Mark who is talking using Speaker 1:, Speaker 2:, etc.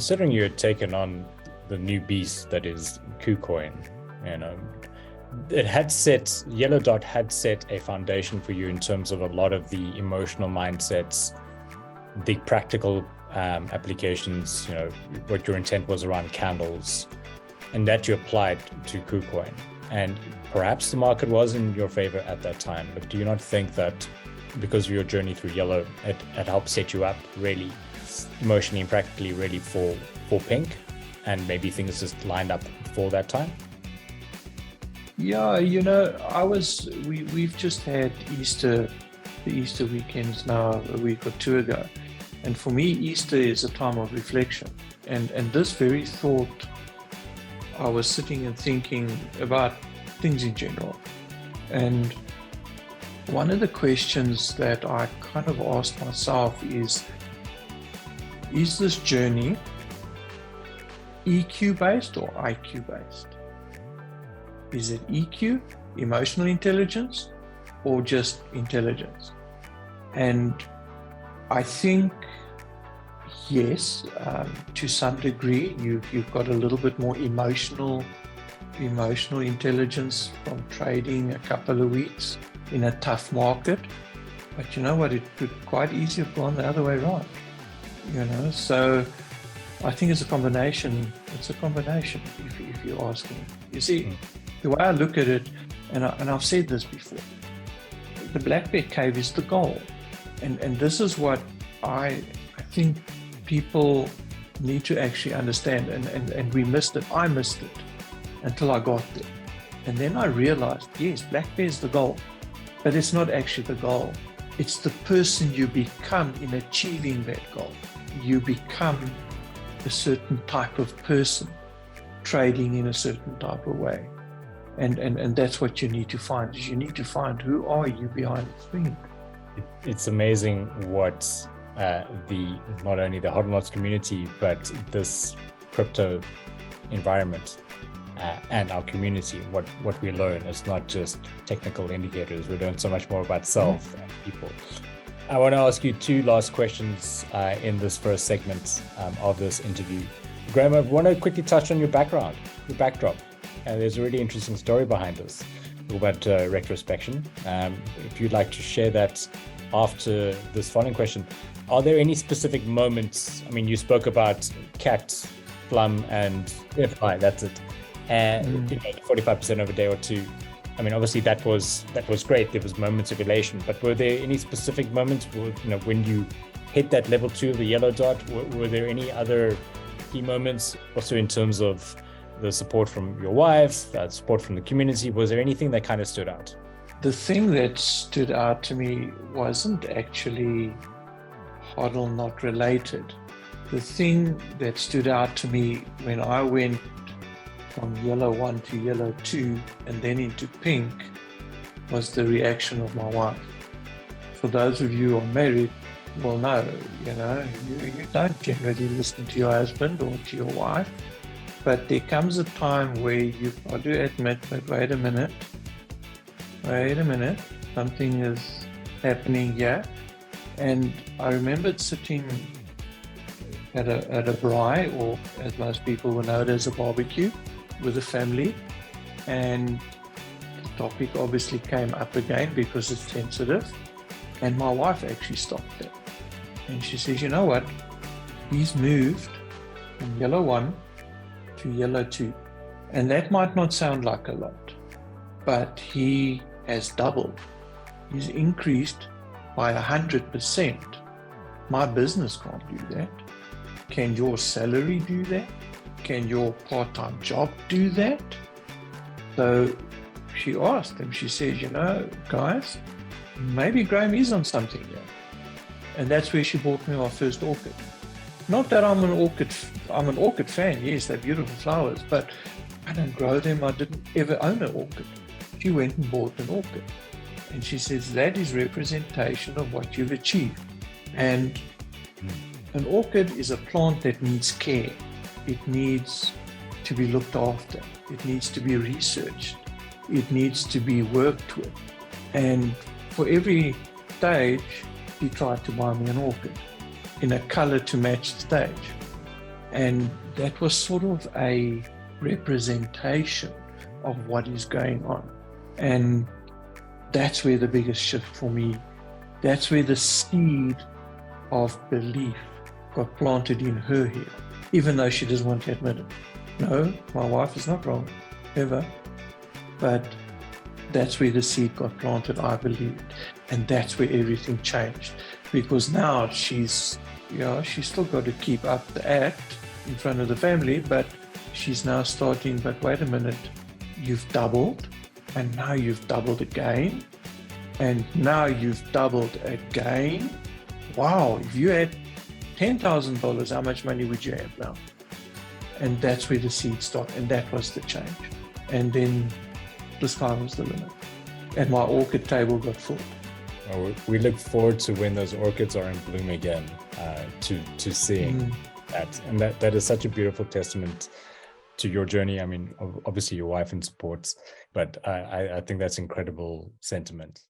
Speaker 1: considering you had taken on the new beast that is KuCoin, Yellow Dot had set a foundation for you in terms of a lot of the emotional mindsets, the practical applications, what your intent was around candles, and that you applied to KuCoin. And perhaps the market was in your favor at that time, but do you not think that because of your journey through Yellow, it helped set you up really emotionally and practically ready for Pink, and maybe things just lined up for that time?
Speaker 2: Yeah, we've just had the Easter weekends now a week or two ago. And for me, Easter is a time of reflection. And this very thought, I was sitting and thinking about things in general. And one of the questions that I kind of asked myself is this journey EQ based or IQ based? Is it EQ, emotional intelligence, or just intelligence? And I think, yes, to some degree, you've got a little bit more emotional intelligence from trading a couple of weeks in a tough market. But you know what? It could quite easily have gone the other way around. So I think it's a combination. It's a combination, if you ask me. You see, the way I look at it, and I've said this before, the Black Bear Cave is the goal. And this is what I think people need to actually understand. And we missed it. I missed it until I got there. And then I realized, yes, Black Bear is the goal, but it's not actually the goal. It's the person you become in achieving that goal. You become a certain type of person trading in a certain type of way. And that's what you need to find, is you need to find who are you behind the screen.
Speaker 1: It's amazing what not only the Hodlnots community, but this crypto environment and our community, what we learn. It's not just technical indicators. We learn so much more about self and people. I want to ask you two last questions in this first segment of this interview. Graham, I want to quickly touch on your background, your backdrop. There's a really interesting story behind this, about retrospection. If you'd like to share that after this following question, are there any specific moments? I mean, you spoke about Cat, Plum, and FI, that's it. And 45% over a day or two. I mean, obviously that was great. There was moments of elation, but were there any specific moments when you hit that level 2 of the Yellow Dot? Were there any other key moments also in terms of the support from your wife, support from the community? Was there anything that kind of stood out?
Speaker 2: The thing that stood out to me wasn't actually Hodlnot related. The thing that stood out to me when I went from Yellow 1 to Yellow 2 and then into Pink was the reaction of my wife. For those of you who are married will know, you don't generally listen to your husband or to your wife, but there comes a time where you've got to admit, but wait a minute, something is happening here. And I remembered sitting at a braai, or as most people will know it as a barbecue, with a family, and the topic obviously came up again because it's sensitive, and my wife actually stopped it, and she says, you know what, he's moved from Yellow 1 to Yellow 2, and that might not sound like a lot, but he has doubled. He's increased by 100%. My business can't do that. Can your salary do that? Can your part-time job do that? So she asked him, she says, guys, maybe Graham is on something here. And that's where she bought me my first orchid. Not that I'm an orchid fan. Yes, they're beautiful flowers, but I don't grow them. I didn't ever own an orchid. She went and bought an orchid. And she says, that is representation of what you've achieved. And an orchid is a plant that needs care. It needs to be looked after. It needs to be researched. It needs to be worked with. And for every stage, he tried to buy me an orchid in a color to match the stage. And that was sort of a representation of what is going on. And that's where the biggest shift for me, that's where the seed of belief got planted in her head, even though she doesn't want to admit it. No, my wife is not wrong, ever. But that's where the seed got planted, I believe. And that's where everything changed. Because now she's still got to keep up the act in front of the family, but she's now starting, but wait a minute, you've doubled, and now you've doubled again, and now you've doubled again. Wow, if you had $10,000, how much money would you have now? And that's where the seed started, and that was the change. And then the sky was the limit, and my orchid table got full.
Speaker 1: Well, we look forward to when those orchids are in bloom again, to seeing that. And that is such a beautiful testament to your journey. I mean, obviously your wife and supports, but I think that's incredible sentiment.